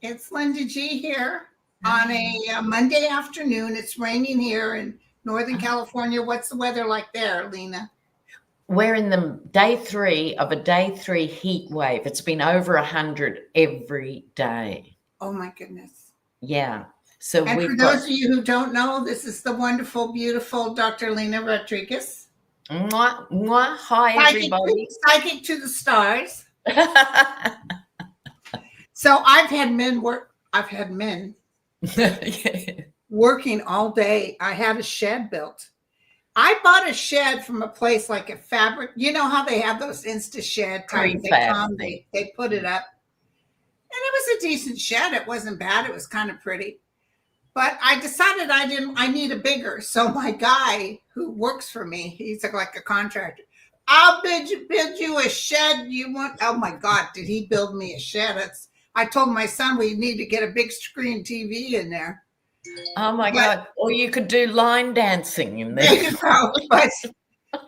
It's Linda G here on a Monday afternoon. It's raining here in Northern California. What's the weather like there, Lena? We're in the day 3 of a day 3 heat wave. It's been over 100 every day. Oh my goodness. Yeah. So and for those of you who don't know, this is the wonderful, beautiful Dr. Lena Rodriquez. Mwah, mwah. Hi, everybody. Psychic to the stars. So I've had men working all day. I had a shed built. I bought a shed from a place like a fabric. You know how they have those Insta shed type. They put it up. And it was a decent shed. It wasn't bad. It was kind of pretty. But I decided I need a bigger. So my guy who works for me, he's like a contractor. I'll build you a shed. You want? Oh my God, did he build me a shed? I told my son we need to get a big screen TV in there. Oh my God. Or you could do line dancing in there. But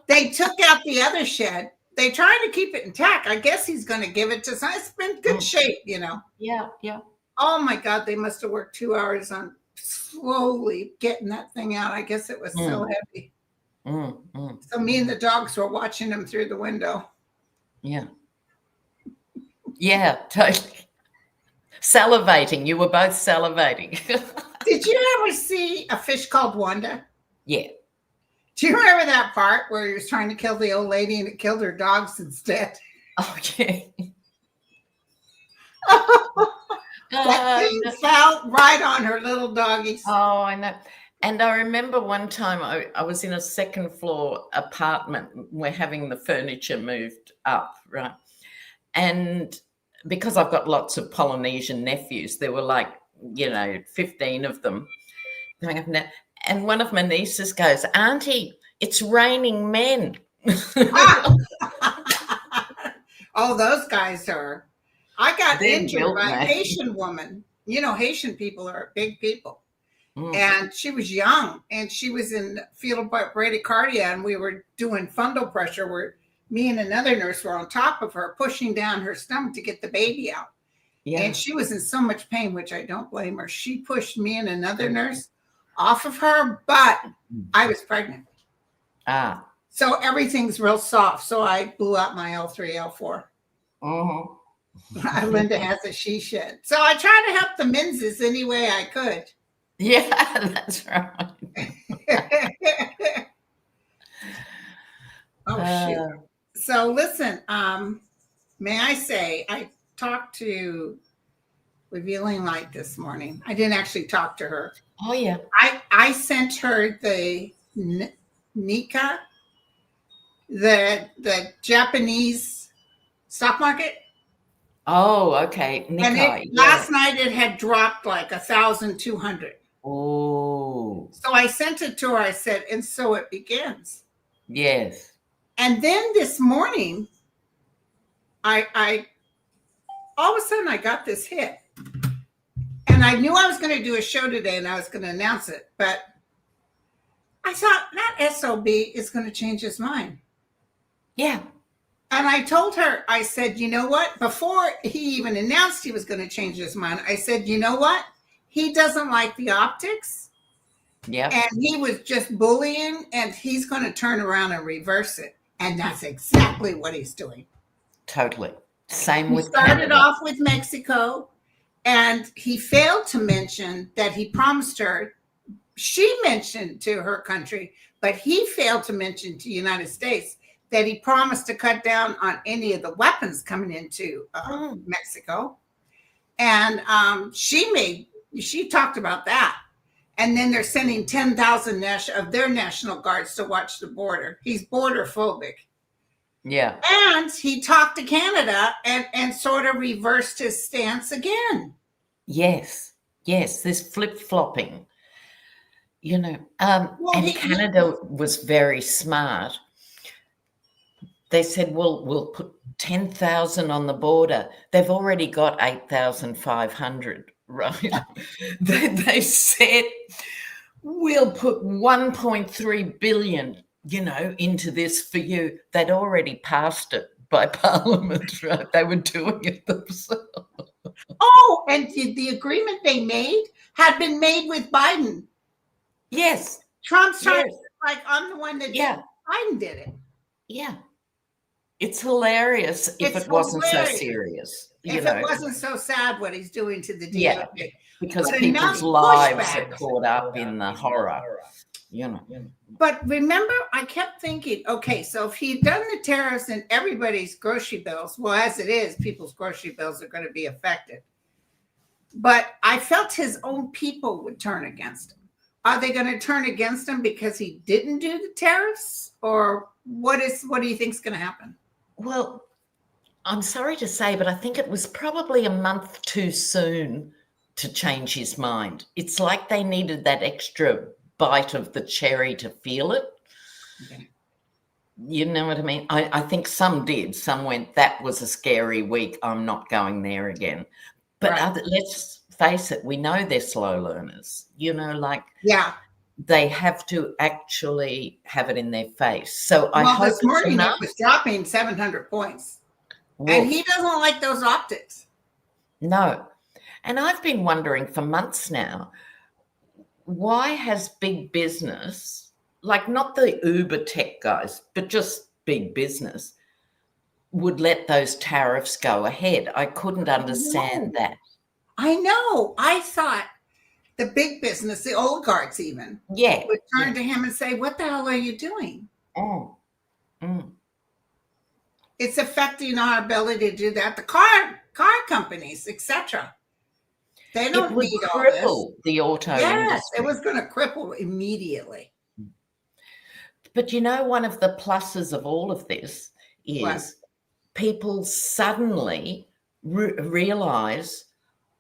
they took out the other shed. They trying to keep it intact. I guess he's going to give it to us. It's been good shape, you know. Yeah, yeah. Oh my God, they must have worked 2 hours on slowly getting that thing out. I guess it was so heavy. So me and the dogs were watching them through the window. Yeah. Yeah, totally. Salivating. You were both salivating. Did you ever see A Fish Called Wanda? Yeah. Do you remember that part where he was trying to kill the old lady and it killed her dogs instead? Oh, yeah. That thing fell right on her little doggies. Oh, I know. And I remember one time I was in a second floor apartment. We're having the furniture moved up, right? And because I've got lots of Polynesian nephews, there were like, 15 of them. And one of my nieces goes, Auntie, it's raining men. Oh, those guys are. I got injured by a Haitian woman. You know, Haitian people are big people. And she was young and she was in fetal bradycardia and we were doing fundal pressure where me and another nurse were on top of her, pushing down her stomach to get the baby out. Yeah. And she was in so much pain, which I don't blame her. She pushed me and another nurse off of her, but I was pregnant. So everything's real soft. So I blew out my L3, L4. Linda has a she shed. So I try to help the menses any way I could. Yeah, that's right. Oh, shoot. So listen, may I say, I talked to Revealing Light this morning. I didn't actually talk to her. Oh, yeah. I sent her the Nika, the Japanese stock market. Oh, okay. Nikkei, and last night it had dropped like 1,200. Oh. So I sent it to her. I said, and so it begins. Yes. And then this morning, I all of a sudden I got this hit. And I knew I was going to do a show today and I was going to announce it. But I thought that SOB is going to change his mind. Yeah. And I told her, I said, you know what? Before he even announced he was going to change his mind, I said, you know what? He doesn't like the optics. Yeah. And he was just bullying and he's going to turn around and reverse it. And that's exactly what he's doing. Totally. Same with Canada. Started off with Mexico and he failed to mention that he promised her. She mentioned to her country, but he failed to mention to the United States that he promised to cut down on any of the weapons coming into Mexico. And she talked about that. And then they're sending 10,000 of their National Guards to watch the border. He's border phobic. Yeah. And he talked to Canada and sort of reversed his stance again. Yes. Yes. This flip-flopping, and Canada was very smart. They said, well, we'll put 10,000 on the border. They've already got 8,500, right? they said, we'll put 1.3 billion, into this for you. They'd already passed it by Parliament, right? They were doing it themselves. Oh, and the agreement they made had been made with Biden. Yes. Trump's trying to, like, I'm the one that did it. Biden did it. Yeah. It's hilarious if it wasn't so serious. If it wasn't so sad what he's doing to the DOJ. Yeah, because people's lives are caught up in the horror. But remember, I kept thinking, okay, so if he'd done the tariffs and everybody's grocery bills, well, as it is, people's grocery bills are going to be affected. But I felt his own people would turn against him. Are they going to turn against him because he didn't do the tariffs? Or what do you think is going to happen? Well, I'm sorry to say, but I think it was probably a month too soon to change his mind. It's like they needed that extra bite of the cherry to feel it. Okay. You know what I mean? I think some did. Some went, that was a scary week. I'm not going there again. But let's face it, we know they're slow learners. Yeah. They have to actually have it in their face. So I hope this morning it was dropping 700 points. Woof. And he doesn't like those optics. No. And I've been wondering for months now, why has big business, like not the Uber tech guys, but just big business, would let those tariffs go ahead? I couldn't understand that. I know. I thought the big business, the oligarchs even, would turn to him and say, what the hell are you doing? Oh. Mm. It's affecting our ability to do that. The car companies, etc. They don't need all this. It would cripple the auto industry. Yes, it was going to cripple immediately. But one of the pluses of all of this is people suddenly realize,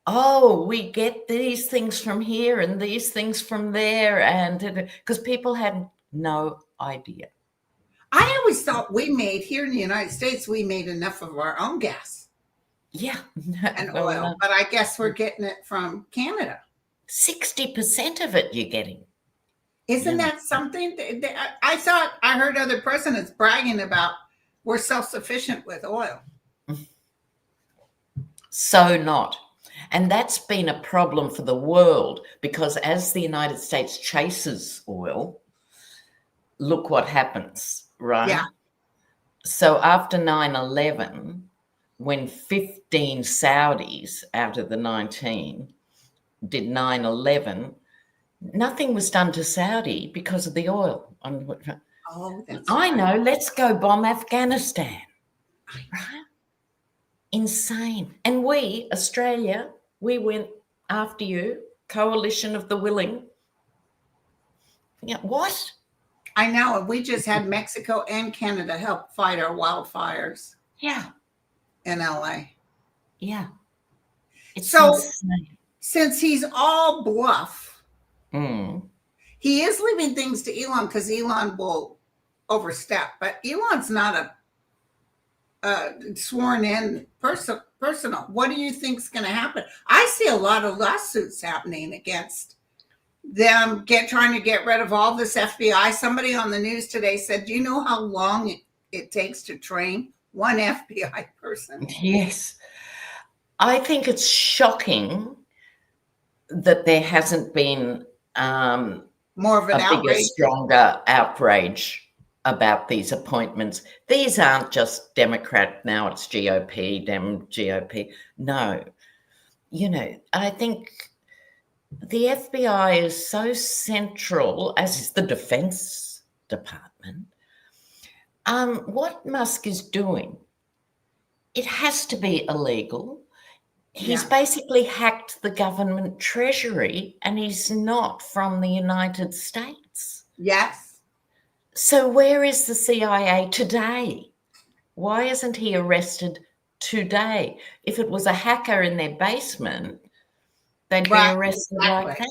oh, we get these things from here and these things from there, and because people had no idea. I always thought we made here in the United States, we made enough of our own gas. Yeah. And oil, but I guess we're getting it from Canada. 60% of it you're getting. Isn't that something? I heard other presidents bragging about we're self-sufficient with oil. So not. And that's been a problem for the world because as the United States chases oil, look what happens, right? Yeah. So after 9/11, when 15 Saudis out of the 19 did 9/11, nothing was done to Saudi because of the oil. Oh, that's I know. Let's go bomb Afghanistan. Right? Insane. And we, Australia, we went after you, coalition of the willing. Yeah, what? I know. And we just had Mexico and Canada help fight our wildfires. Yeah. In LA. Yeah. It's so insane. Since he's all bluff, he is leaving things to Elon because Elon will overstep. But Elon's not a sworn in personal. What do you think is going to happen? I see a lot of lawsuits happening against them trying to get rid of all this FBI. Somebody on the news today said, do you know how long it takes to train one FBI person? Yes. I think it's shocking that there hasn't been more of an outrage. Bigger, stronger outrage about these appointments. These aren't just Democrat, now it's GOP, GOP. No. I think the FBI is so central, as is the Defense Department. What Musk is doing, it has to be illegal. He's basically hacked the government treasury and he's not from the United States. Yes. So where is the CIA today? Why isn't he arrested today? If it was a hacker in their basement, they'd be arrested like that.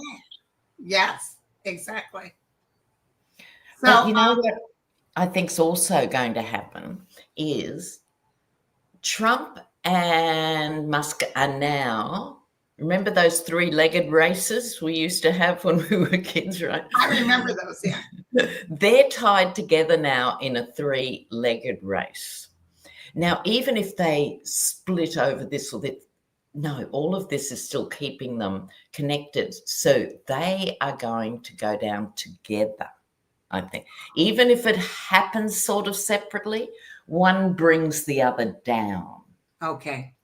Yes, exactly. But you know what I think's also going to happen is Trump and Musk are now, remember those three-legged races we used to have when we were kids, right? I remember those, yeah. They're tied together now in a three-legged race. Now, even if they split over this or that, no, all of this is still keeping them connected. So they are going to go down together, I think. Even if it happens sort of separately, one brings the other down. Okay.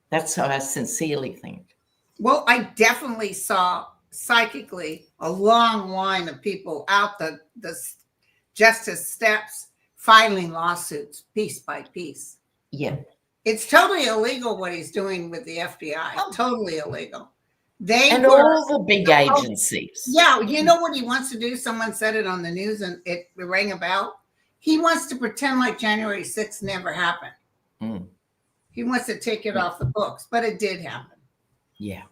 That's how I sincerely think. Well, I definitely saw psychically a long line of people out the justice steps filing lawsuits piece by piece. Yeah. It's totally illegal what he's doing with the FBI. Oh. Totally illegal. And all the big agencies. Yeah. You know what he wants to do? Someone said it on the news and it rang a bell. He wants to pretend like January 6th never happened. Mm. He wants to take it off the books, but it did happen. Yeah.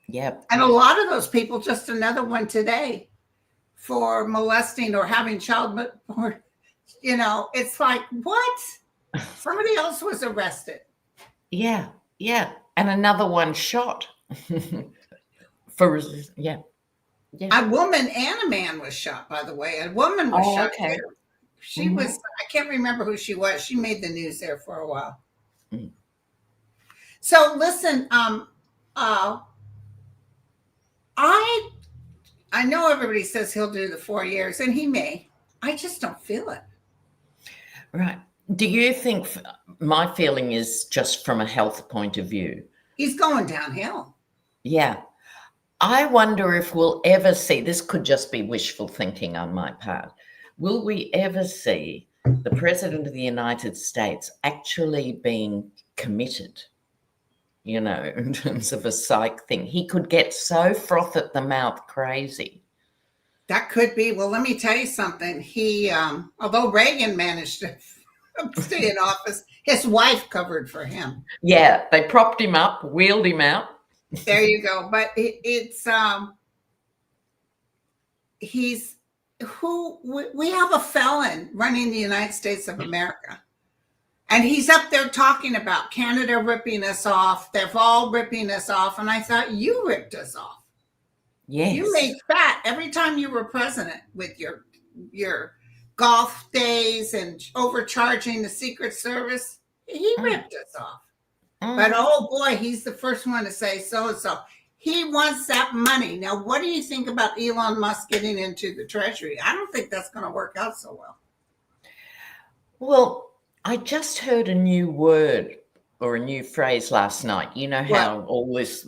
Yep. And a lot of those people, just another one today for molesting or having child, or, you know, it's like, what? Somebody else was arrested. Yeah. Yeah. And another one shot. For, yeah. Yeah. A woman and a man was shot, by the way. A woman was shot. Okay. Too. She was, I can't remember who she was. She made the news there for a while. Mm. So listen, I know everybody says he'll do the 4 years, and he may. I just don't feel it. Right. Do you think, my feeling is just from a health point of view, he's going downhill. Yeah. I wonder if we'll ever see, this could just be wishful thinking on my part, will we ever see the President of the United States actually being committed, you know, in terms of a psych thing? He could get so froth at the mouth crazy. That could be. Well, let me tell you something. He, although Reagan managed to stay in office, his wife covered for him. Yeah, they propped him up, wheeled him out. There you go. But it's, we have a felon running the United States of America. And he's up there talking about Canada ripping us off. They're all ripping us off. And I thought, you ripped us off. Yes. You made fat every time you were president with your golf days and overcharging the Secret Service. He ripped us off. But oh boy, he's the first one to say so-and-so. He wants that money. Now, what do you think about Elon Musk getting into the Treasury? I don't think that's going to work out so well. Well, I just heard a new word or a new phrase last night. You know how all this...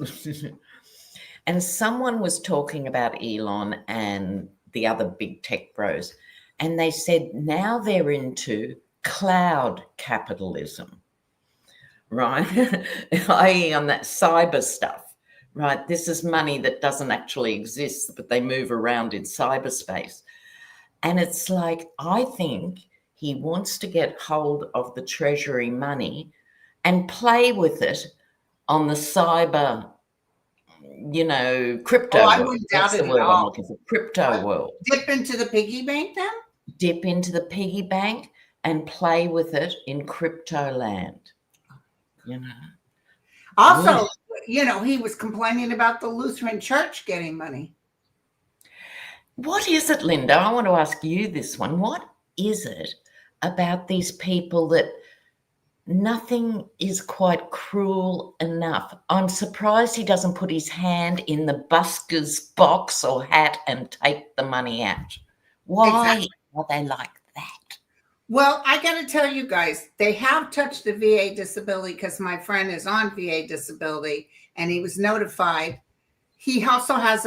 And someone was talking about Elon and the other big tech bros, and they said now they're into cloud capitalism, right? i.e. on that cyber stuff, right? This is money that doesn't actually exist, but they move around in cyberspace. And it's like, I think he wants to get hold of the Treasury money and play with it on the cyber, you know, crypto world. I wouldn't doubt it at all. I'm looking for crypto world. Dip into the piggy bank then? Dip into the piggy bank and play with it in crypto land. You know. Also, you know, he was complaining about the Lutheran Church getting money. What is it, Linda? I want to ask you this one. What is it about these people that nothing is quite cruel enough? I'm surprised he doesn't put his hand in the busker's box or hat and take the money out. Why are they like that? Well, I got to tell you guys, they have touched the VA disability because my friend is on VA disability and he was notified. He also has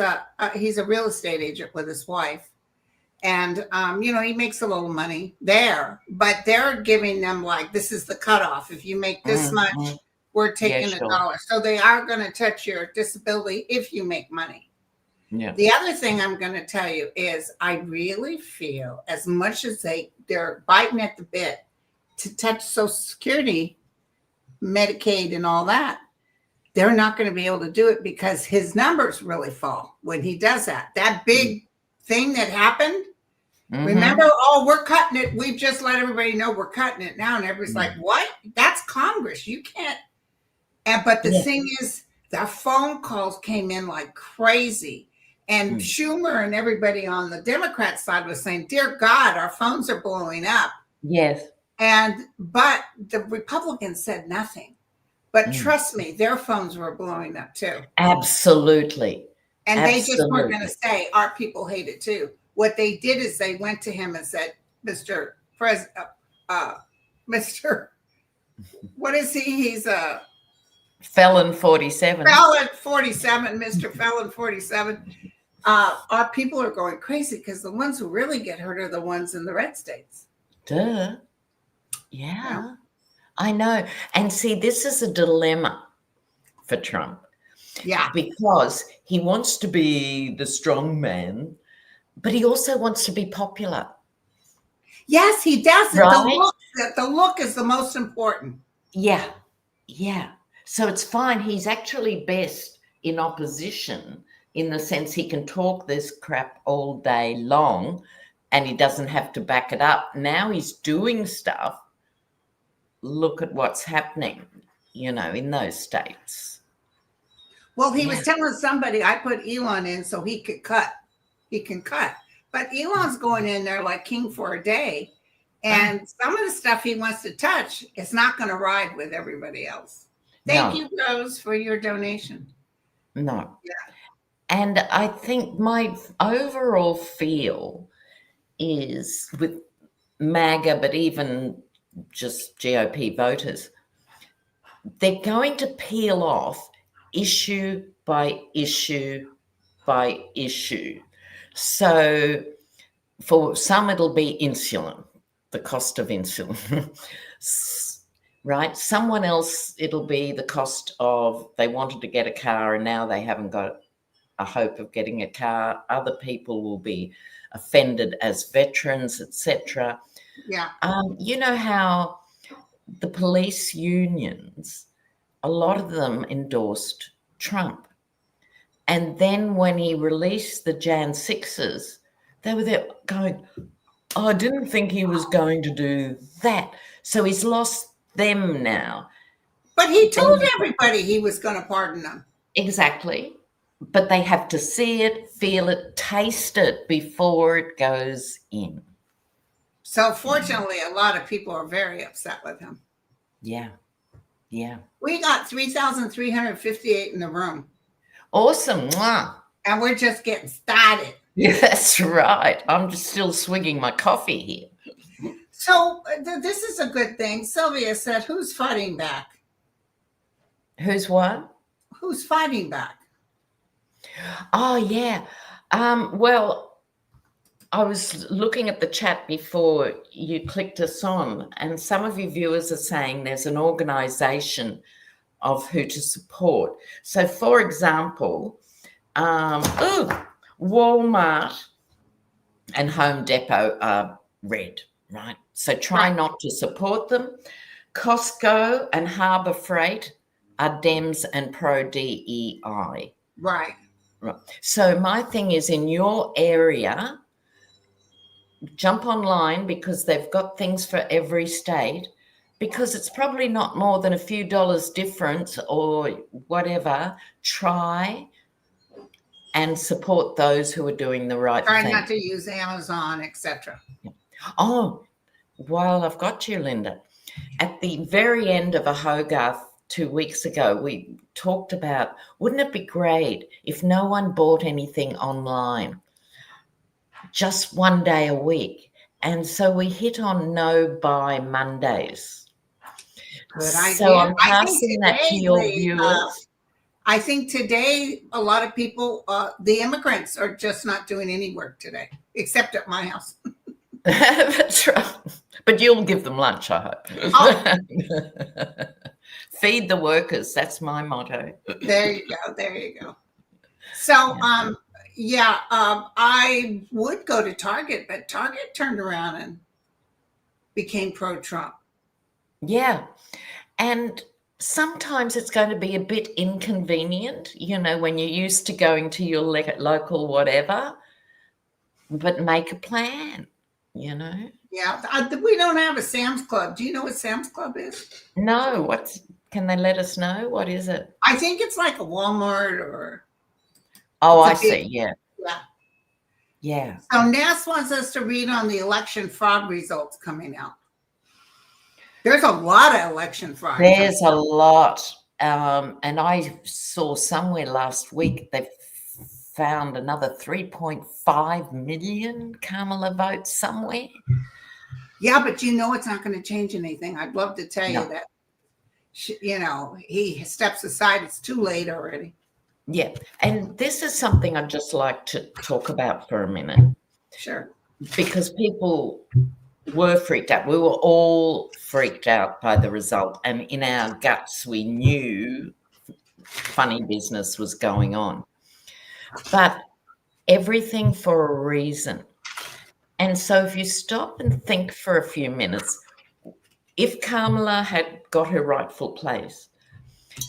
he's a real estate agent with his wife. And, you know, he makes a little money there, but they're giving them like, this is the cutoff. If you make this much, we're taking $1. So they are going to touch your disability if you make money. Yeah. The other thing I'm going to tell you is I really feel as much as they're biting at the bit to touch Social Security, Medicaid, and all that, they're not going to be able to do it because his numbers really fall when he does that. That big thing that happened, remember, oh, we're cutting it. We've just let everybody know we're cutting it now. And everybody's like, what? That's Congress. You can't. But the thing is, the phone calls came in like crazy. And Schumer and everybody on the Democrat side was saying, dear God, our phones are blowing up. Yes. But the Republicans said nothing. But trust me, their phones were blowing up too. Absolutely. And they just weren't going to say, our people hate it too. What they did is they went to him and said, Mr. President, Mr. What is he? He's a Felon 47. Felon 47, Mr. Felon 47. Our people are going crazy because the ones who really get hurt are the ones in the red states. Duh. Yeah. I know. And see, this is a dilemma for Trump. Yeah. Because he wants to be the strong man, but he also wants to be popular. Yes, he does. Right? The look is the most important. Yeah. Yeah. So it's fine. He's actually best in opposition in the sense he can talk this crap all day long and he doesn't have to back it up. Now he's doing stuff. Look at what's happening, in those states. Well, he was telling somebody, I put Elon in so he could cut. He can cut. But Elon's going in there like king for a day. And some of the stuff he wants to touch is not going to ride with everybody else. Thank you, Rose, for your donation. No. Yeah. And I think my overall feel is with MAGA, but even just GOP voters, they're going to peel off issue by issue by issue. So for some, it'll be insulin, the cost of insulin, right? Someone else, it'll be the cost of they wanted to get a car and now they haven't got a hope of getting a car. Other people will be offended as veterans, etc. Yeah. You know how the police unions, a lot of them endorsed Trump. And then when he released the Jan 6s, they were there going, oh, I didn't think he was going to do that. So he's lost them now. But he told everybody he was going to pardon them. Exactly. But they have to see it, feel it, taste it before it goes in. So fortunately, a lot of people are very upset with him. Yeah. Yeah. We got 3,358 in the room. Awesome. Mwah. And we're just getting started. Yeah, that's right. I'm just still swinging my coffee here. So this is a good thing. Sylvia said, who's fighting back? Who's what? Who's fighting back? Oh, yeah. Well, I was looking at the chat before you clicked us on, and some of you viewers are saying there's an organization of who to support. So, for example, Walmart and Home Depot are red, right? So try not to support them. Costco and Harbour Freight are Dems and pro-DEI. Right. So my thing is, in your area, jump online because they've got things for every state, because it's probably not more than a few dollars difference or whatever. Try and support those who are doing the right thing. Try not to use Amazon, etc. Oh, while I've got you, Linda, at the very end of a Hogarth 2 weeks ago, we talked about, wouldn't it be great if no one bought anything online, just one day a week? And so we hit on no buy Mondays. Good idea. So I'm passing that to your viewers. I think today, a lot of people, the immigrants are just not doing any work today, except at my house. That's right. But you'll give them lunch, I hope. Oh. Feed the workers. That's my motto. There you go. There you go. So, I would go to Target, but Target turned around and became pro-Trump. Yeah. And sometimes it's going to be a bit inconvenient, when you're used to going to your local whatever, but make a plan, Yeah, we don't have a Sam's Club. Do you know what Sam's Club is? No, can they let us know? What is it? I think it's like a Walmart or. Oh, I see. Yeah. Yeah. Yeah. So Ness wants us to read on the election fraud results coming out. There's a lot of election fraud. There's a lot. And I saw somewhere last week they found another 3.5 million Kamala votes somewhere. Yeah, but it's not going to change anything. I'd love to tell you that, he steps aside. It's too late already. Yeah. And this is something I'd just like to talk about for a minute. Sure. Because people were freaked out. We were all freaked out by the result. And in our guts, we knew funny business was going on. But everything for a reason. And so if you stop and think for a few minutes, if Kamala had got her rightful place,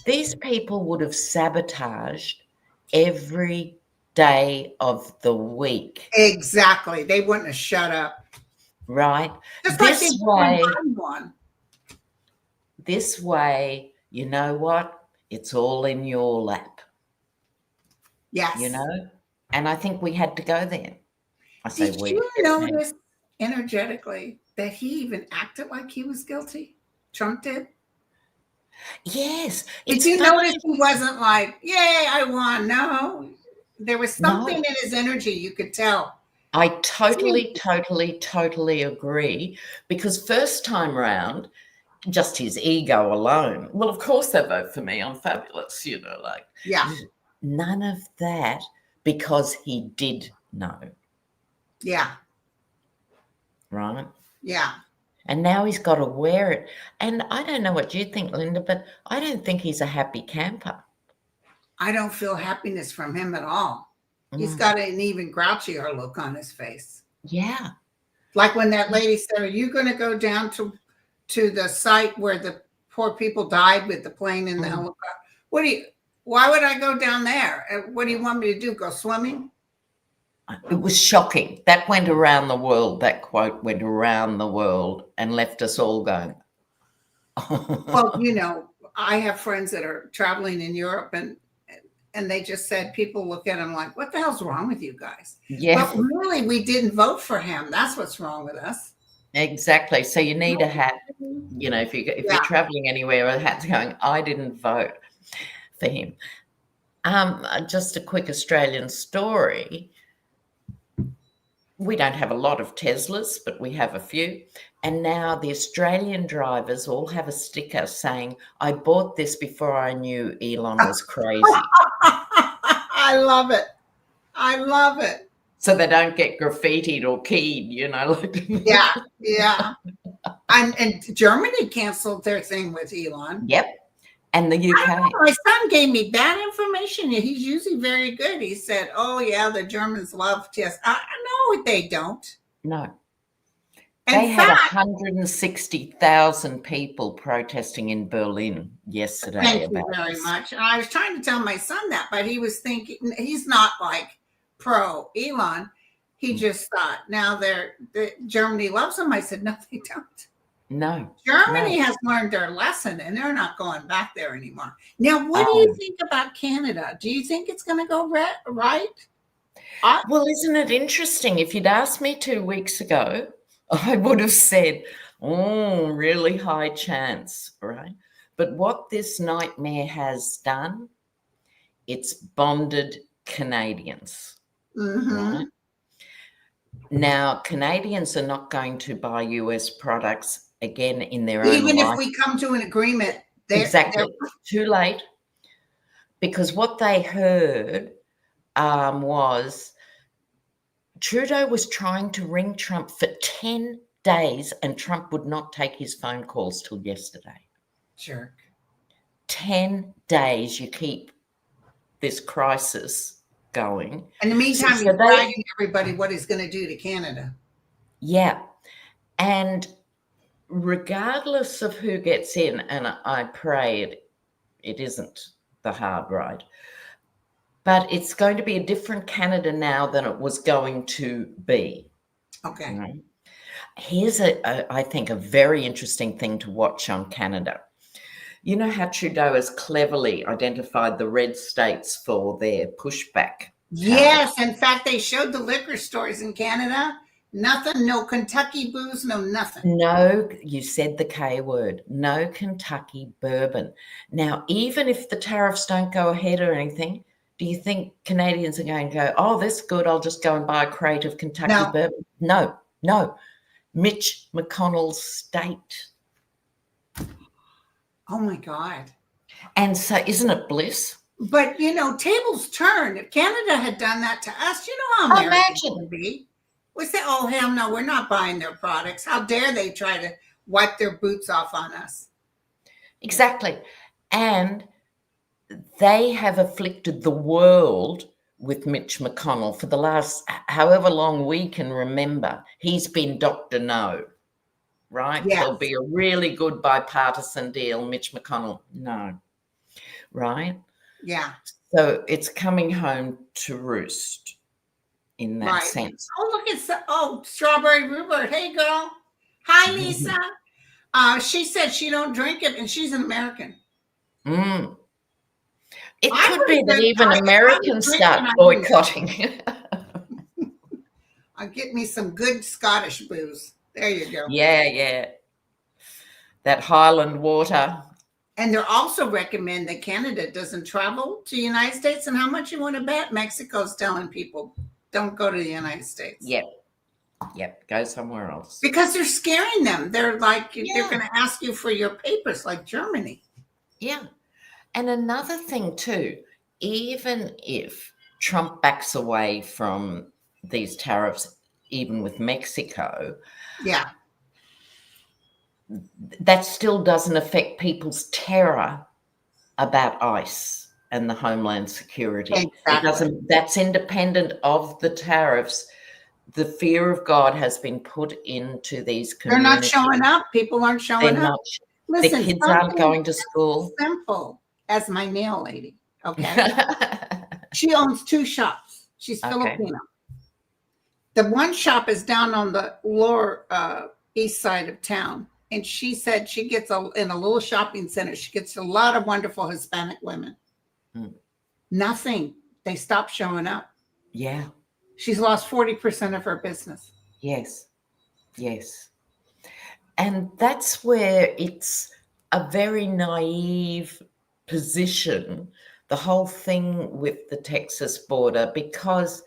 these people would have sabotaged every day of the week. Exactly. They wouldn't have shut up. Right? Just this like this way, you know what? It's all in your lap. Yes. And I think we had to go there. Did you notice energetically that he even acted like he was guilty? Trump did? Yes. Did you notice he wasn't like, yay, I won? No. There was something in his energy you could tell. I totally agree. Because first time round, just his ego alone. Well, of course they vote for me. I'm fabulous, Yeah. None of that, because he did know. Yeah. Right? Yeah. And now he's got to wear it. And I don't know what you think, Linda, but I don't think he's a happy camper. I don't feel happiness from him at all. He's got an even grouchier look on his face. Yeah. Like when that lady said, are you going to go down to the site where the poor people died with the plane and the helicopter? Why would I go down there? What do you want me to do? Go swimming? It was shocking. That went around the world. That quote went around the world and left us all going. Well, I have friends that are traveling in Europe and they just said, people look at him like, what the hell's wrong with you guys? Yeah. But really, we didn't vote for him. That's what's wrong with us. Exactly. So you need a hat, if you're traveling anywhere, a hat's going, I didn't vote for him. Just a quick Australian story. We don't have a lot of Teslas, but we have a few. And now the Australian drivers all have a sticker saying, I bought this before I knew Elon was crazy. I love it. I love it. So they don't get graffitied or keyed, Yeah. And Germany canceled their thing with Elon. Yep. And the UK. My son gave me bad information. He's usually very good. He said, oh, yeah, the Germans love Tesla. No, they don't. No. They had 160,000 people protesting in Berlin yesterday. Thank you very much. And I was trying to tell my son that, but he was thinking, he's not like pro Elon. He just thought, now Germany loves him. I said, no, they don't. No. Germany has learned their lesson and they're not going back there anymore. Now, what do you think about Canada? Do you think it's going to go right? Well, isn't it interesting? If you'd asked me 2 weeks ago, I would have said, really high chance, right? But what this nightmare has done, it's bonded Canadians. Right? Now, Canadians are not going to buy US products again in their own even if we come to an agreement. Exactly. Too late. Because what they heard was Trudeau was trying to ring Trump for 10 days and Trump would not take his phone calls till yesterday. Jerk. 10 days you keep this crisis going. In the meantime, he's bragging everybody what he's going to do to Canada. Yeah. And regardless of who gets in, and I pray it isn't the hard right, but it's going to be a different Canada now than it was going to be. Okay. Right? Here's I think a very interesting thing to watch on Canada. You know how Trudeau has cleverly identified the red states for their pushback? Yes. In fact, they showed the liquor stores in Canada. Nothing, no Kentucky booze, no nothing. No, you said the K word, no Kentucky bourbon. Now, even if the tariffs don't go ahead or anything, do you think Canadians are going to go, oh, that's good, I'll just go and buy a crate of Kentucky bourbon? No. Mitch McConnell's state. Oh, my God. And so isn't it bliss? But, tables turn. If Canada had done that to us, you know how Americans would be. We say, oh, hell no, we're not buying their products. How dare they try to wipe their boots off on us? Exactly. And they have afflicted the world with Mitch McConnell for the last however long we can remember. He's been Dr. No, right? Yes. There'll be a really good bipartisan deal. Mitch McConnell, no, right? Yeah. So it's coming home to roost in that sense. Oh, look at Strawberry Rhubarb. Hey, girl. Hi, Lisa. She said she don't drink it, and she's an American. It could be that even Americans start boycotting. I'll get me some good Scottish booze. There you go. Yeah. That Highland water. And they're also recommend that Canada doesn't travel to the United States. And how much you want to bet? Mexico's telling people don't go to the United States. Yep. Go somewhere else. Because they're scaring them. They're like, they're going to ask you for your papers like Germany. Yeah. And another thing too, even if Trump backs away from these tariffs, even with Mexico, that still doesn't affect people's terror about ICE and the Homeland Security. Exactly. It doesn't. That's independent of the tariffs. The fear of God has been put into these communities. They're not showing up. People aren't showing up. Listen, the kids aren't going to school. Simple as my nail lady. Okay. She owns 2 shops. She's Filipino. The one shop is down on the lower east side of town. And she said she gets in a little shopping center. She gets a lot of wonderful Hispanic women. Nothing. They stopped showing up. Yeah. She's lost 40% of her business. Yes. And that's where it's a very naive position, the whole thing with the Texas border, because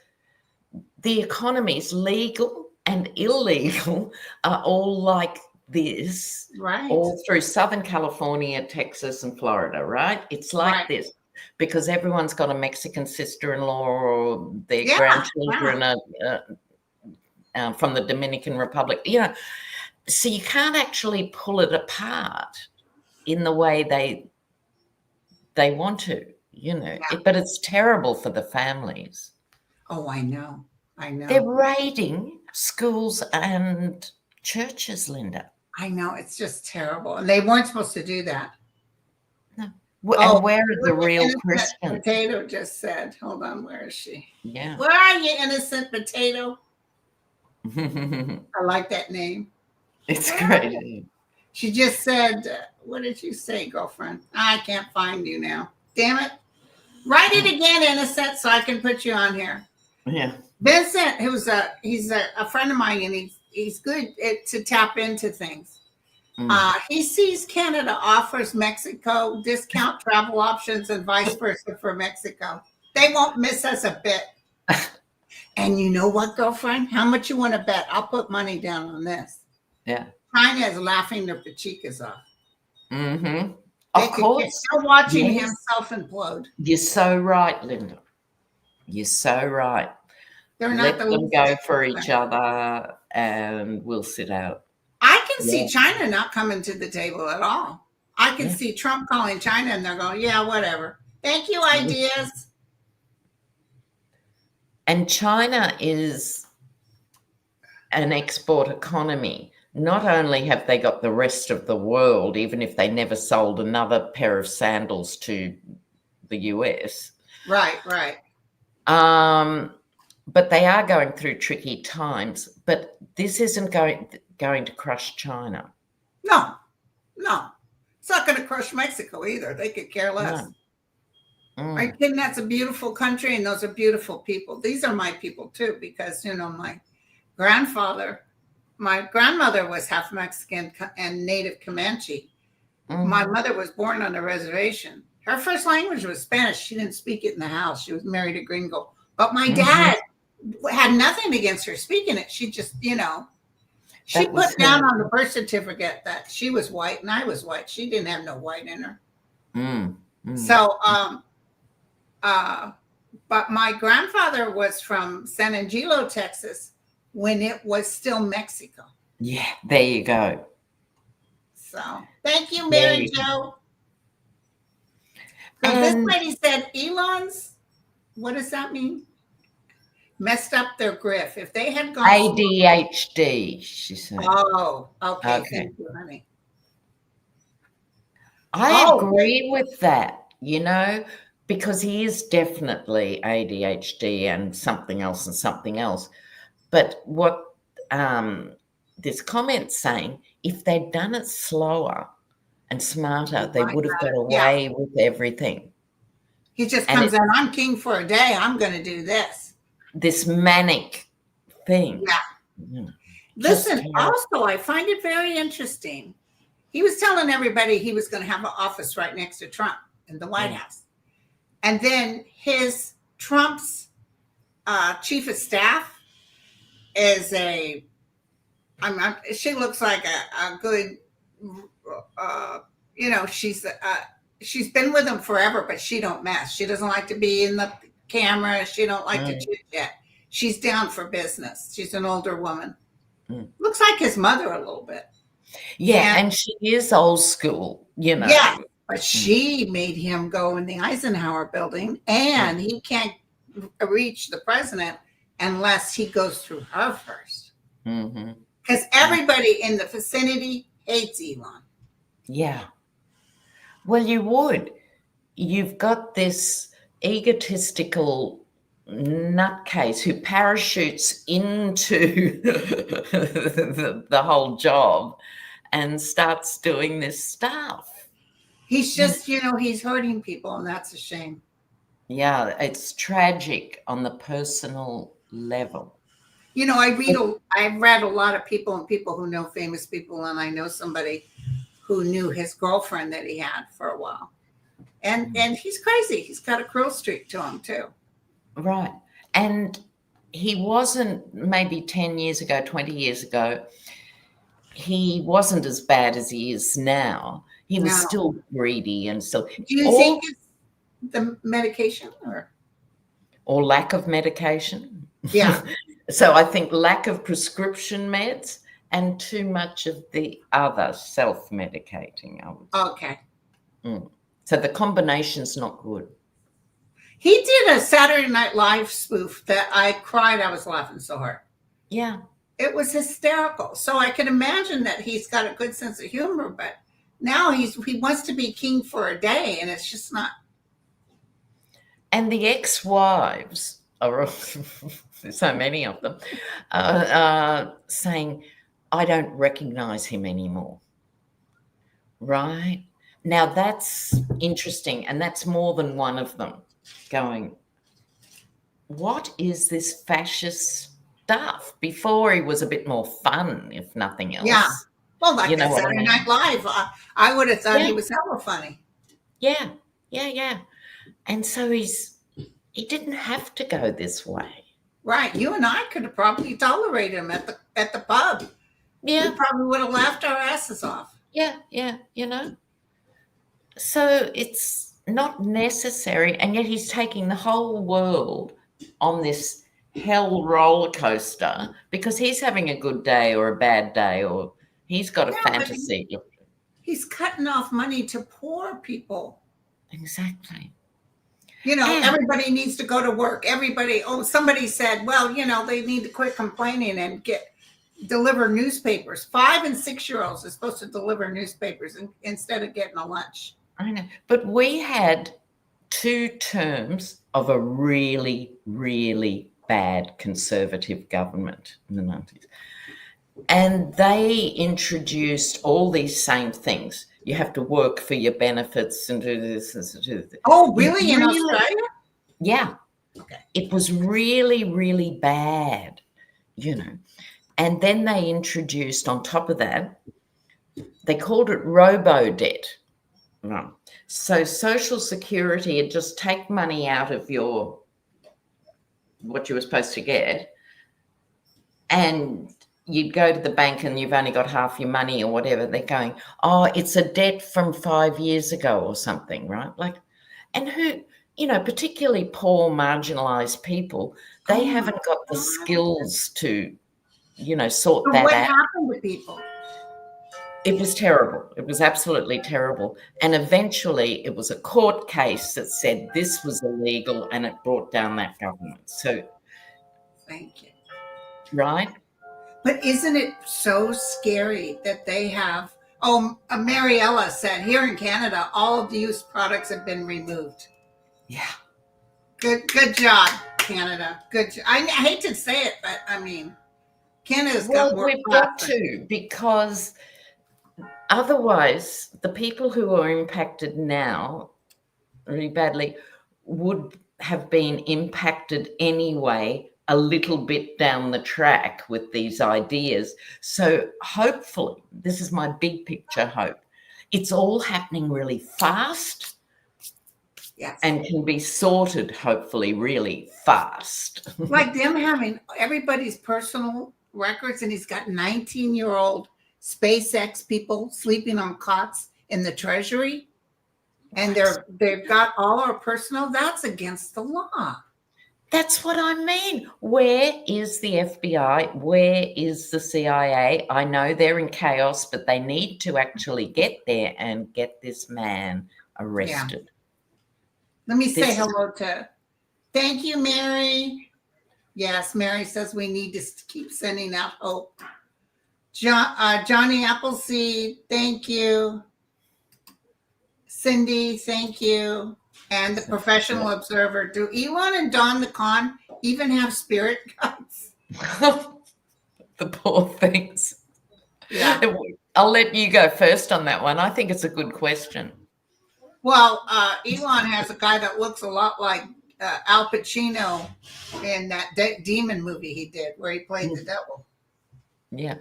the economies, legal and illegal, are all like this, right? All through Southern California, Texas, and Florida, right? It's like this because everyone's got a Mexican sister-in-law or their grandchildren are from the Dominican Republic, so you can't actually pull it apart in the way they want to, but it's terrible for the families. Oh, I know. They're raiding schools and churches, Linda. I know. It's just terrible. And they weren't supposed to do that. No. And where are the real Christians? Potato just said, hold on, where is she? Yeah. Where are you, innocent potato? I like that name. It's great. She just said, what did you say, girlfriend? I can't find you now. Damn it. Write it again, innocent, so I can put you on here. Yeah. Vincent, he's a friend of mine, and he's good to tap into things. He sees Canada offers Mexico discount travel options and vice versa for Mexico. They won't miss us a bit. And you know what, girlfriend? How much you want to bet? I'll put money down on this. Yeah. China is laughing their pachikas off. Mm-hmm. Of course. They're watching him self-implode. You're so right, Linda. You're so right. They're not Let them go for each other and we'll sit out. I can see China not coming to the table at all. I can see Trump calling China and they're going, yeah, whatever. Thank you, ideas. And China is an export economy. not only have they got the rest of the world, even if they never sold another pair of sandals to the US. Right. But they are going through tricky times. But this isn't going to crush China. No. It's not going to crush Mexico either. They could care less. No. I think that's a beautiful country, and those are beautiful people. These are my people too, because my grandmother was half Mexican and native Comanche. My mother was born on a reservation. Her first language was Spanish. She didn't speak it in the house. She was married a gringo. But my dad had nothing against her speaking it. She just, she put down on the birth certificate that she was white and I was white. She didn't have no white in her. So, but my grandfather was from San Angelo, Texas, when it was still Mexico. Yeah, there you go. So thank you, Mary Jo. So this lady said Elon's, what does that mean? Messed up their griff. If they had gone ADHD, she said. Oh, okay. Thank you, honey. I agree with that, because he is definitely ADHD and something else. But what this comment's saying, if they'd done it slower and smarter, they would have got away with everything. He just comes in, I'm king for a day, I'm going to do this manic thing. Yeah. Listen, also, I find it very interesting. He was telling everybody he was going to have an office right next to Trump in the White House. And then Trump's chief of staff is she looks like a good, she's been with him forever, but she don't mess. She doesn't like to be in the camera. She don't like to chit chat. She's down for business. She's an older woman. Looks like his mother a little bit. Yeah, and she is old school, Yeah, but she made him go in the Eisenhower building, and he can't reach the president unless he goes through her first. Because everybody in the vicinity hates Elon. Yeah. Well, you would. You've got this egotistical nutcase who parachutes into the whole job and starts doing this stuff. He's just, he's hurting people, and that's a shame. Yeah, it's tragic on the personal level. I've read a lot of people and people who know famous people, and I know somebody who knew his girlfriend that he had for a while. And he's crazy. He's got a cruel streak to him too. Right. And he wasn't, maybe 10 years ago, 20 years ago, he wasn't as bad as he is now. He was still greedy and still. Do you think it's the medication or lack of medication? Yeah. So I think lack of prescription meds and too much of the other self-medicating, I would say. Okay. So the combination's not good. He did a Saturday Night Live spoof that I cried. I was laughing so hard. Yeah. It was hysterical. So I can imagine that he's got a good sense of humor, but now he wants to be king for a day, and it's just not. And the ex-wives, there's so many of them, saying, I don't recognize him anymore. Right? Now that's interesting, and that's more than one of them going, what is this fascist stuff? Before he was a bit more fun, if nothing else. Yeah. Well, like Saturday Night Live, I would have thought he was hella funny. Yeah. And so he didn't have to go this way. Right. You and I could have probably tolerated him at the pub. Yeah. We probably would have laughed our asses off. Yeah. So it's not necessary, and yet he's taking the whole world on this hell roller coaster because he's having a good day or a bad day, or he's got a fantasy. He's cutting off money to poor people. Exactly. Everybody needs to go to work. Somebody said, well, they need to quit complaining and deliver newspapers. 5 and 6-year-olds are supposed to deliver newspapers instead of getting a lunch. I know. But we had 2 terms of a really, really bad Conservative government in the 90s. And they introduced all these same things. You have to work for your benefits and do this and do that. Oh, really? In Australia? Yeah. Okay. It was really, really bad, you know. And then they introduced, on top of that, they called it robo-debt. Right. So Social Security would just take money out of what you were supposed to get, and you'd go to the bank and you've only got half your money or whatever. They're going, oh, it's a debt from 5 years ago or something, right? Like, and who, you know, particularly poor, marginalised people, they haven't got the skills to, you know, sort that out. What happened to people? It was terrible. It was absolutely terrible. And eventually it was a court case that said this was illegal, and it brought down that government. So, thank you. Right? But isn't it so scary that they have, Mariella said, here in Canada, all of the used products have been removed. Yeah. Good job, Canada. Good job. I hate to say it, but I mean, Canada's got more. We've got to, because otherwise the people who are impacted now really badly would have been impacted anyway a little bit down the track with these ideas. So hopefully, this is my big picture hope, it's all happening really fast. Yes. And can be sorted, hopefully, really fast. Like them having everybody's personal records, and he's got 19-year-old SpaceX people sleeping on cots in the Treasury, and they've got all our personal. That's against the law. That's what I mean. Where is the FBI? Where is the CIA? I know they're in chaos, but they need to actually get there and get this man arrested. Yeah. Let me say hello to, thank you, Mary. Yes, Mary says we need to keep sending out hope. Johnny Appleseed, thank you. Cindy, thank you. And the Professional Observer. Do Elon and Don the Con even have spirit guides? The poor things. Yeah. I'll let you go first on that one. I think it's a good question. Well, Elon has a guy that looks a lot like Al Pacino in that Demon movie he did where he played the devil. Yeah.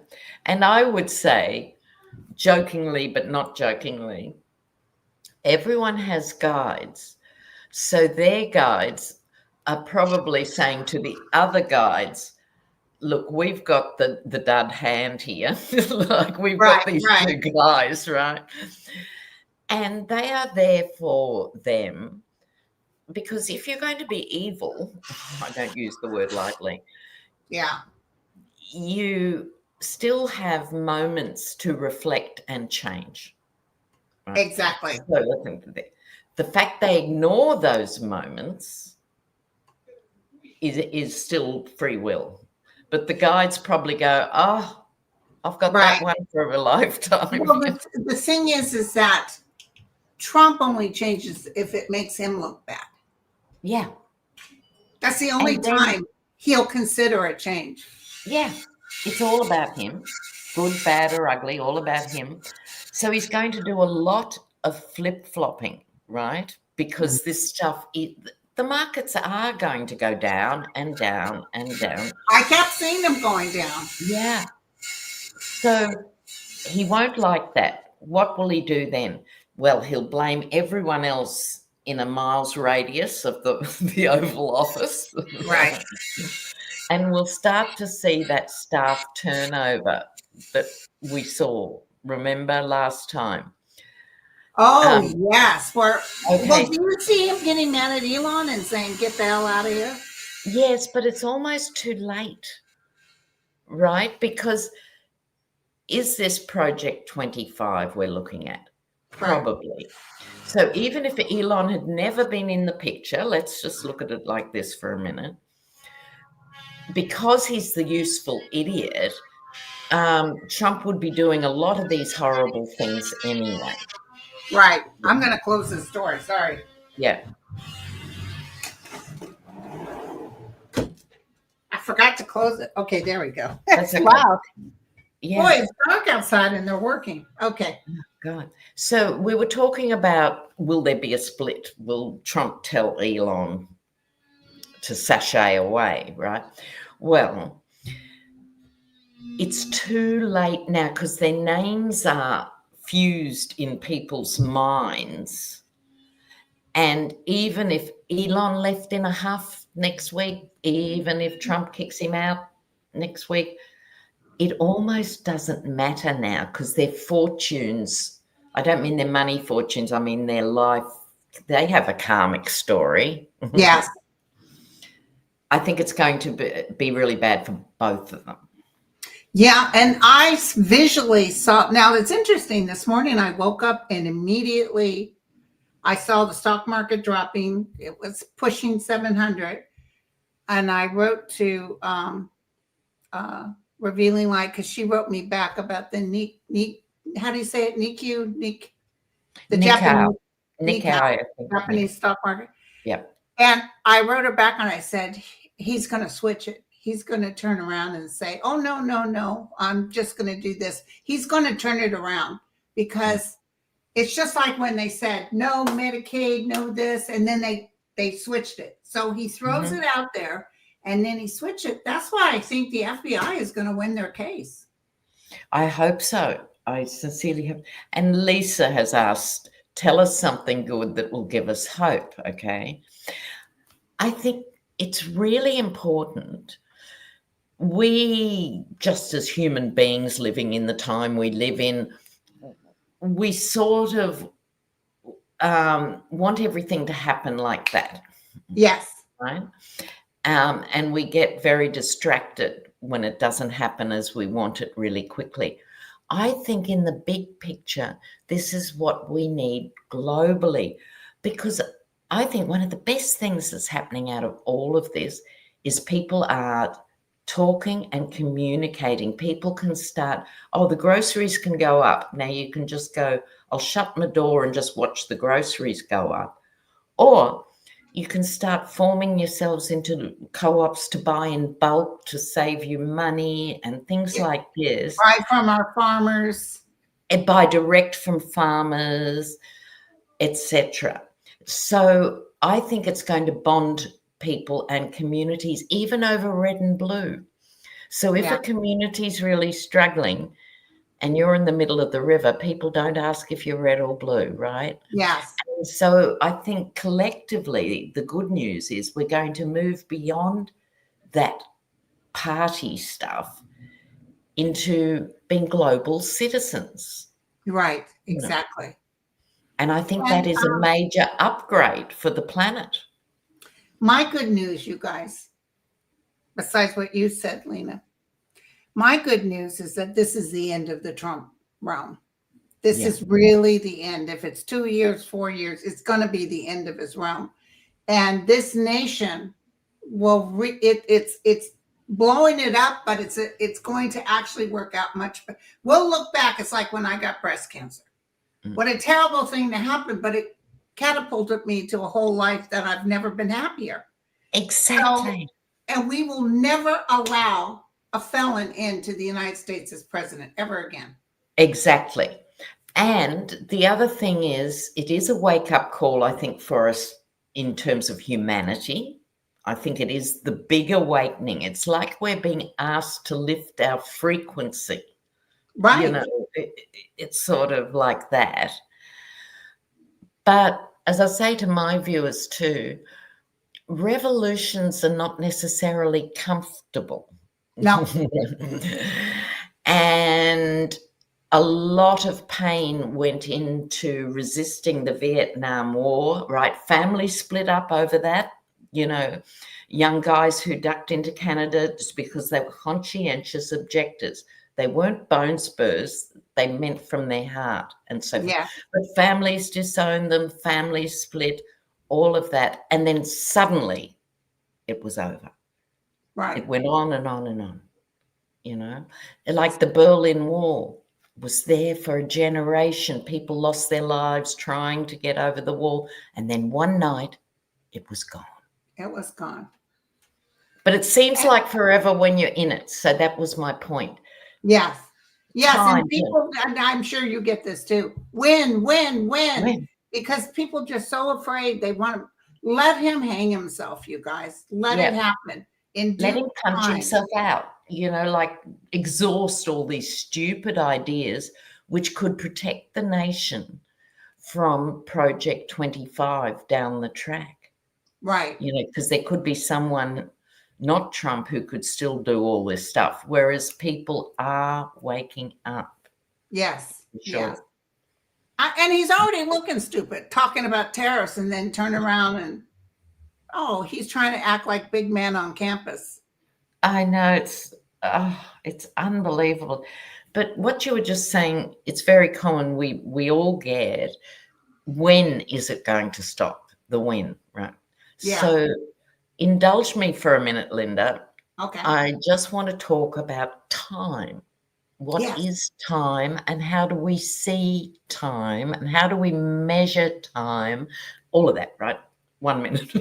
And I would say, jokingly but not jokingly, everyone has guides. So their guides are probably saying to the other guides, look, we've got the dud hand here. Like we've got these two guys, right? And they are there for them, because if you're going to be evil, I don't use the word lightly. Yeah. You still have moments to reflect and change. Right? Exactly. So the fact they ignore those moments is still free will. But the guides probably go, oh, I've got that one for a lifetime. Well, the thing is that Trump only changes if it makes him look bad. Yeah. That's the only time he'll consider a change. Yeah. It's all about him. Good, bad, or ugly, all about him. So he's going to do a lot of flip-flopping, right? Because this stuff, the markets are going to go down and down and down. I kept seeing them going down. Yeah. So he won't like that. What will he do then? Well, he'll blame everyone else in a mile's radius of the Oval Office. Right. And we'll start to see that staff turnover that we saw, remember, last time. Oh, yes. Well, do you see him getting mad at Elon and saying, get the hell out of here? Yes, but it's almost too late, right? Because is this Project 25 we're looking at? Probably. So even if Elon had never been in the picture, let's just look at it like this for a minute. Because he's the useful idiot, Trump would be doing a lot of these horrible things anyway. Right. I'm going to close this door. Sorry. Yeah. I forgot to close it. Okay, there we go. That's okay. Wow. Yeah. Boy, it's dark outside and they're working. Okay. Oh, God. So we were talking about, will there be a split? Will Trump tell Elon to sashay away, right? Well, it's too late now because their names are fused in people's minds. And even if Elon left in a huff next week, even if Trump kicks him out next week, it almost doesn't matter now because their fortunes, I don't mean their money fortunes, I mean their life, they have a karmic story. Yes. I think it's going to be really bad for both of them. Yeah, and I visually saw, now it's interesting, this morning I woke up and immediately I saw the stock market dropping. It was pushing 700. And I wrote to Revealing Light because she wrote me back about the how do you say it? Nikkei, the Japanese stock market. Yep. And I wrote her back and I said, he's going to switch it. He's going to turn around and say, oh, no, I'm just going to do this. He's going to turn it around because it's just like when they said, no Medicaid, no this, and then they switched it. So he throws it out there and then he switched it. That's why I think the FBI is going to win their case. I hope so. I sincerely hope. And Lisa has asked, tell us something good that will give us hope, okay? I think it's really important. We, just as human beings living in the time we live in, we sort of want everything to happen like that. Yes. Right? And we get very distracted when it doesn't happen as we want it really quickly. I think in the big picture, this is what we need globally, because I think one of the best things that's happening out of all of this is people are talking and communicating. People can start, the groceries can go up. Now you can just go, I'll shut my door and just watch the groceries go up. Or you can start forming yourselves into co-ops to buy in bulk to save you money and things like this. Buy from our farmers. And buy direct from farmers, etc. So I think it's going to bond people and communities, even over red and blue. So if a community is really struggling and you're in the middle of the river, people don't ask if you're red or blue, right? Yes. And so I think collectively the good news is we're going to move beyond that party stuff into being global citizens. Right, exactly. And I think that is a major upgrade for the planet. My good news, you guys, besides what you said, Lena, my good news is that this is the end of the Trump realm. This is really the end. If it's 2 years, 4 years, it's going to be the end of his realm. And this nation will, it's blowing it up, but it's going to actually work out much better. We'll look back. It's like when I got breast cancer. What a terrible thing to happen, but it catapulted me to a whole life that I've never been happier. Exactly. So, and we will never allow a felon into the United States as president ever again. Exactly. And the other thing is, it is a wake-up call, I think, for us in terms of humanity. I think it is the big awakening. It's like we're being asked to lift our frequency. Right. You know, it's sort of like that. But as I say to my viewers too, revolutions are not necessarily comfortable. No. And a lot of pain went into resisting the Vietnam War, right? Families split up over that, you know, young guys who ducked into Canada just because they were conscientious objectors. They weren't bone spurs, they meant from their heart. And so, but families disowned them, families split, all of that. And then suddenly it was over. Right. It went on and on and on. you know, like the Berlin Wall was there for a generation. People lost their lives trying to get over the wall. And then one night it was gone. It was gone. But it seems like forever when you're in it. So that was my point. Yes. Yes. And people, and I'm sure you get this too. Win. Because people are just so afraid. They want to let him hang himself, you guys. Let it happen. Let him punch himself out, you know, like exhaust all these stupid ideas which could protect the nation from Project 25 down the track. Right. You know, because there could be someone, not Trump, who could still do all this stuff, whereas people are waking up. Yes. Sure. Yes. And he's already looking stupid, talking about tariffs and then turn around and, he's trying to act like big man on campus. I know, it's unbelievable. But what you were just saying, it's very common. We all get, when is it going to stop? The when, right? Yeah. So indulge me for a minute, Linda. Okay. I just want to talk about time. What is time, and how do we see time, and how do we measure time? All of that, right? 1 minute.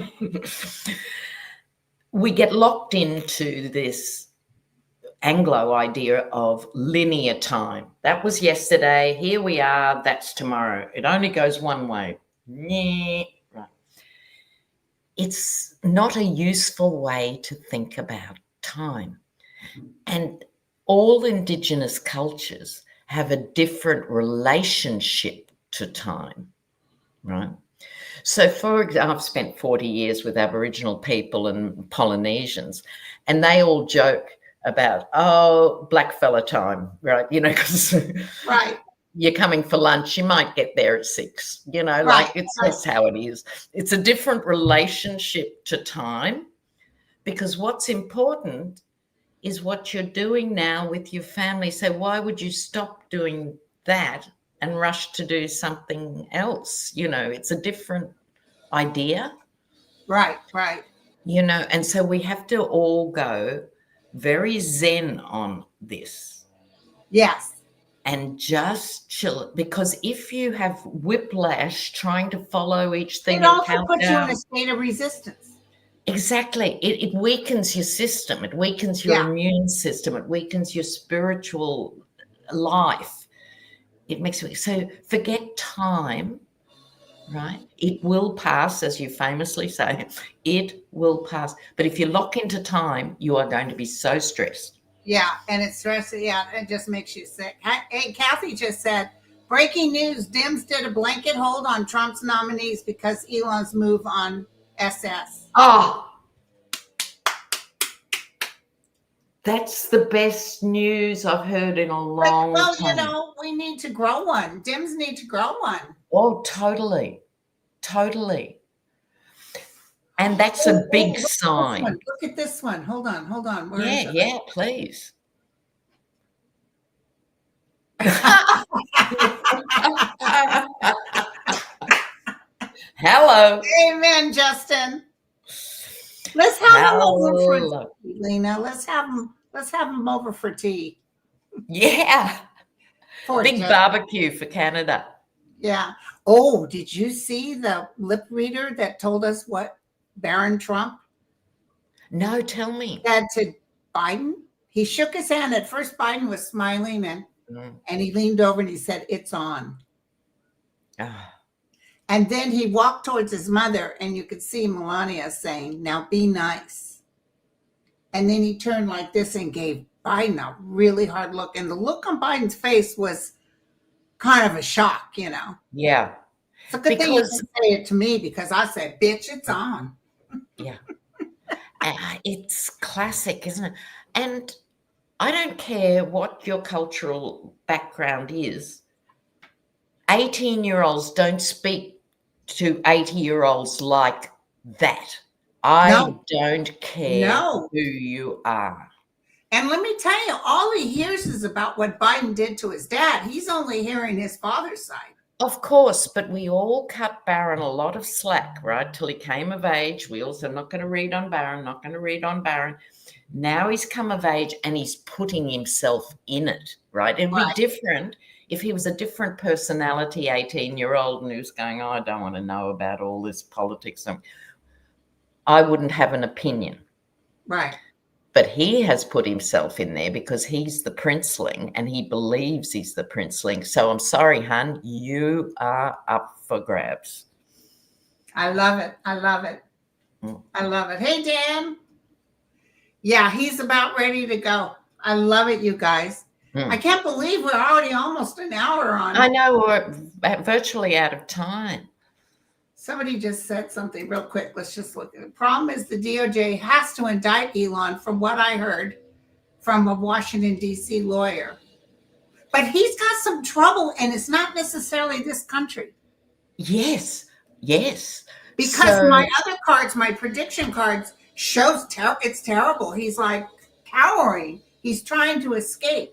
We get locked into this Anglo idea of linear time. That was yesterday. Here we are. That's tomorrow. It only goes one way. Right. It's not a useful way to think about time. And all Indigenous cultures have a different relationship to time, right? So, for example, I've spent 40 years with Aboriginal people and Polynesians, and they all joke about, blackfella time, right? You know, because you're coming for lunch, you might get there at 6, you know, like that's how it is. It's a different relationship to time, because what's important is what you're doing now with your family. So why would you stop doing that and rush to do something else? You know, it's a different idea. Right. You know, and so we have to all go very zen on this. Yes. And just chill, because if you have whiplash trying to follow each thing, it also puts you in a state of resistance. Exactly. It weakens your system. It weakens your immune system. It weakens your spiritual life. It makes it so forget time, right? It will pass, as you famously say. It will pass. But if you lock into time, you are going to be so stressed. Yeah, and it's stressful. Yeah, it just makes you sick. Hey, Kathy just said, breaking news, Dems did a blanket hold on Trump's nominees because Elon's move on SS. That's the best news I've heard in a long time. Well, you know, we need to grow one. Dems need to grow one. Oh, totally. And that's a big sign. Look at this one. Hold on. Where is it? Yeah, please. Hello. Amen, Justin. Let's have them over for tea, Lena. Let's have them over for tea. Yeah. Big barbecue for Canada. Yeah. Oh, did you see the lip reader that told us what Barron Trump? No, tell me. Said to Biden. He shook his hand. At first, Biden was smiling and he leaned over and he said, "It's on." And then he walked towards his mother, and you could see Melania saying, "Now be nice." And then he turned like this and gave Biden a really hard look. And the look on Biden's face was kind of a shock, you know. Yeah. It's a good thing you didn't say it to me, because I said, "Bitch, it's on." Yeah. It's classic, isn't it? And I don't care what your cultural background is. 18-year-olds don't speak to 80-year-olds like that. I don't care who you are. And let me tell you, all he hears is about what Biden did to his dad. He's only hearing his father's side. Of course, but we all cut Barron a lot of slack, right, till he came of age. We also, I'm not going to read on Barron, Now he's come of age and he's putting himself in it, right? It'd be different if he was a different personality, 18-year-old, and he was going, oh, I don't want to know about all this politics. I wouldn't have an opinion. Right. But he has put himself in there because he's the princeling and he believes he's the princeling. So I'm sorry, hun, you are up for grabs. I love it. I love it. I love it. Hey, Dan. Yeah, he's about ready to go. I love it, you guys. I can't believe we're already almost an hour on. I know, we're virtually out of time. Somebody just said something real quick. Let's just look. The problem is the DOJ has to indict Elon, from what I heard from a Washington, D.C. lawyer. But he's got some trouble, and it's not necessarily this country. Yes, yes. Because my other cards, my prediction cards, shows it's terrible. He's like cowering. He's trying to escape.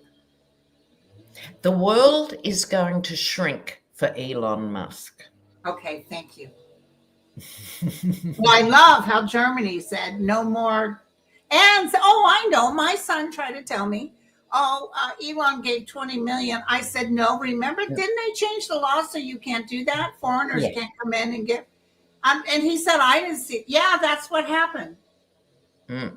The world is going to shrink for Elon Musk. Okay, thank you. Well, I love how Germany said no more. And I know, my son tried to tell me, Elon gave 20 million. I said, no, remember, didn't they change the law so you can't do that? Foreigners can't come in and give. And he said, I didn't see. Yeah, that's what happened. I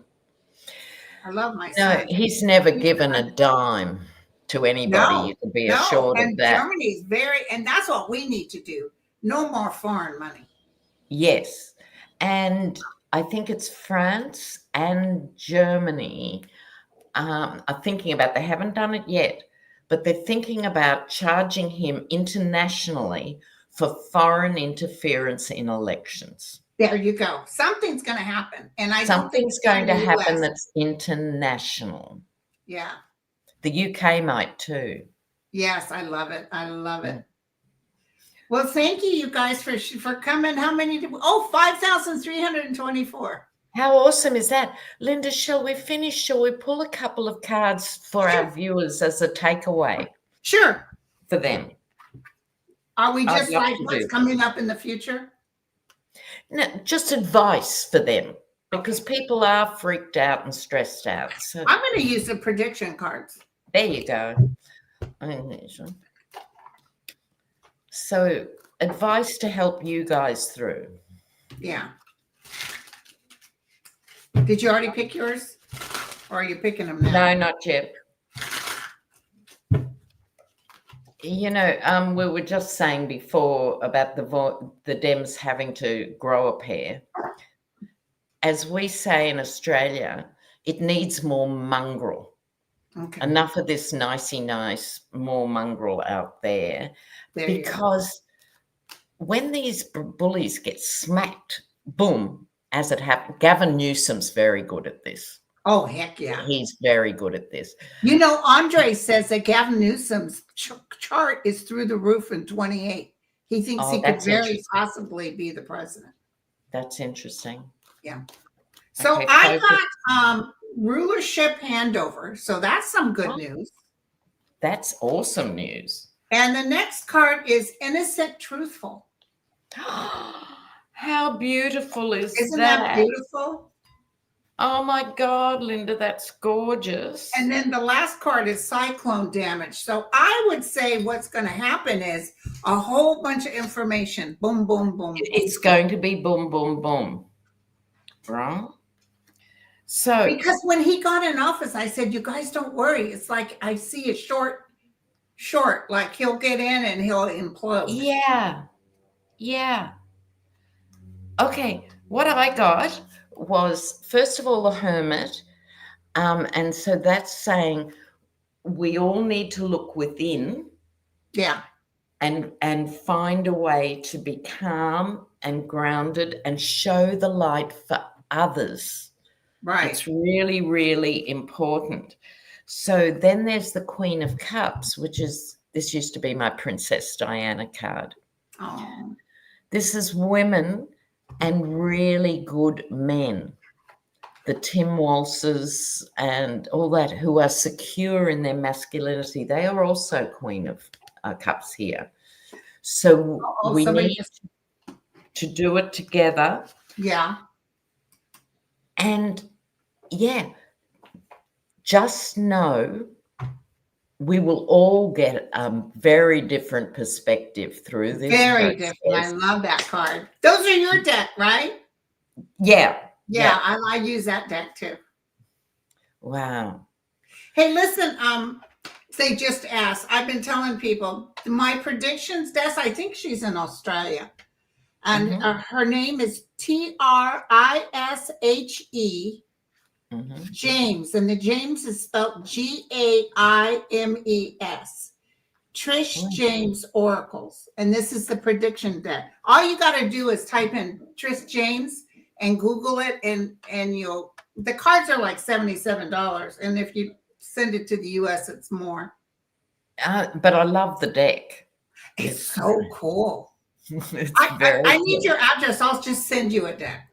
love my son. No, he's never given a dime to anybody. You can be assured of that. Germany's and that's what we need to do. No more foreign money. Yes. And I think it's France and Germany are thinking about, they haven't done it yet, but they're thinking about charging him internationally for foreign interference in elections. There you go. Something's going to happen. And something's going to happen that's international. Yeah. The UK might too. Yes, I love it. I love it. Well, thank you guys for coming. How many? 5,324. How awesome is that? Linda, shall we finish? Shall we pull a couple of cards for our viewers as a takeaway? Sure. For them. Are we just like what's coming up in the future? No, just advice for them, because people are freaked out and stressed out. So I'm going to use the prediction cards. There you go. So advice to help you guys through. Yeah. Did you already pick yours? Or are you picking them now? No, not yet. You know, we were just saying before about the Dems having to grow a pair. As we say in Australia, it needs more mongrel. Okay. Enough of this nicey nice, more mongrel out there because when these bullies get smacked, boom, as it happened. Gavin Newsom's very good at this. Oh, heck yeah. He's very good at this. You know, Andre says that Gavin Newsom's chart is through the roof in 28. He thinks he could very possibly be the president. That's interesting. Yeah. So okay, I got rulership handover. So that's some good news. That's awesome news. And the next card is innocent, truthful. How beautiful is that? Isn't that beautiful? Oh my God, Linda, that's gorgeous. And then the last card is cyclone damage. So I would say what's going to happen is a whole bunch of information. Boom, boom, boom. It's going to be boom, boom, boom. Right? So because when he got in office, I said, you guys don't worry. It's like I see a short, like he'll get in and he'll implode. Yeah. Yeah. Okay. What I got was, first of all, the Hermit. And so that's saying we all need to look within. Yeah. And find a way to be calm and grounded and show the light for others. Right. It's really, really important. So then there's the Queen of Cups, which is, this used to be my Princess Diana card. Oh. This is women and really good men. The Tim Walses and all that, who are secure in their masculinity. They are also Queen of Cups here. So we need to do it together. Yeah. And yeah, just know we will all get a very different perspective through this. Very different. I love that card. Those are your deck, right? Yeah. Yeah. I use that deck too. Wow. Hey, listen, they just asked, I've been telling people my predictions, Des, I think she's in Australia. And her name is Trishe, James. And the James is spelled Gaimes. Trish James Oracles. And this is the prediction deck. All you got to do is type in Trish James and Google it. And the cards are like $77. And if you send it to the US, it's more. But I love the deck. It's so cool. I need your address. I'll just send you a deck.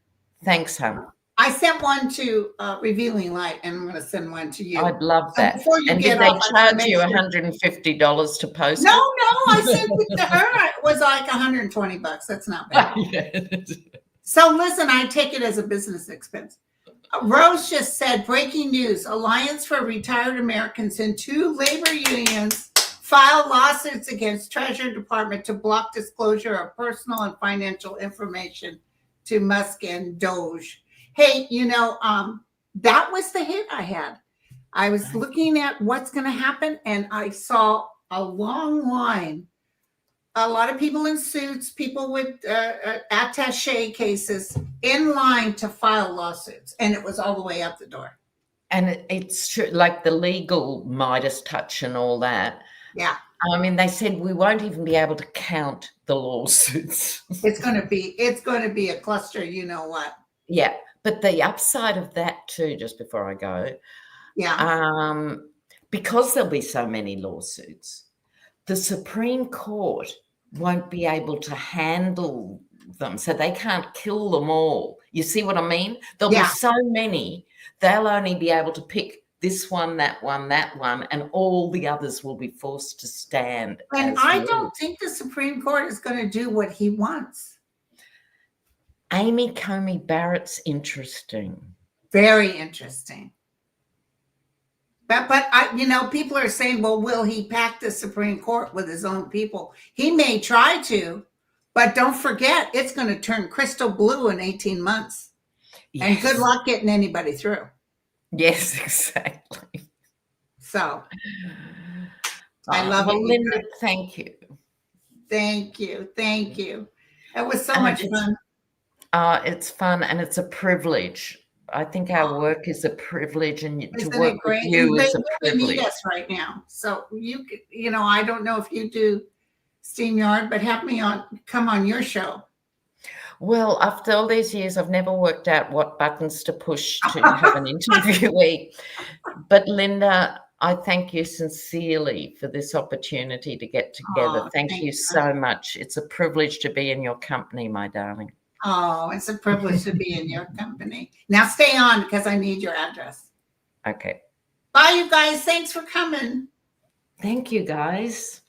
Thanks, hon. I sent one to Revealing Light, and I'm going to send one to you. I'd love that. Before you and get did they off, charge you $150 to post? No, I sent it to her. It was like $120. That's not bad. So listen, I take it as a business expense. Rose just said, breaking news, Alliance for Retired Americans and 2 labor unions file lawsuits against Treasury Department to block disclosure of personal and financial information to Musk and Doge. Hey, that was the hit I had. I was looking at what's going to happen, and I saw a long line. A lot of people in suits, people with attaché cases in line to file lawsuits, and it was all the way out the door. And it's true, like the legal Midas touch and all that. Yeah. I mean, they said we won't even be able to count the lawsuits. It's going to be a cluster, you know what? Yeah. But the upside of that too, just before I go, because there'll be so many lawsuits, the Supreme Court won't be able to handle them, so they can't kill them all. You see what I mean? There'll be so many, they'll only be able to pick this one, that one, that one, and all the others will be forced to stand. And I don't think the Supreme Court is going to do what he wants. Amy Coney Barrett's interesting. Very interesting. But people are saying, well, will he pack the Supreme Court with his own people? He may try to, but don't forget, it's going to turn crystal blue in 18 months. Yes. And good luck getting anybody through. Yes, exactly. So I love it. Linda, thank you. Thank you. It was so much fun. It's fun, and it's a privilege. I think our work is a privilege, and to work with you is a privilege. They need us right now. So I don't know if you do StreamYard, but have me come on your show. Well, after all these years, I've never worked out what buttons to push to have an interviewee. But Linda, I thank you sincerely for this opportunity to get together. Thank you so much. It's a privilege to be in your company, my darling. Oh, it's a privilege to be in your company. Now stay on because I need your address. Okay. Bye, you guys. Thanks for coming. Thank you, guys.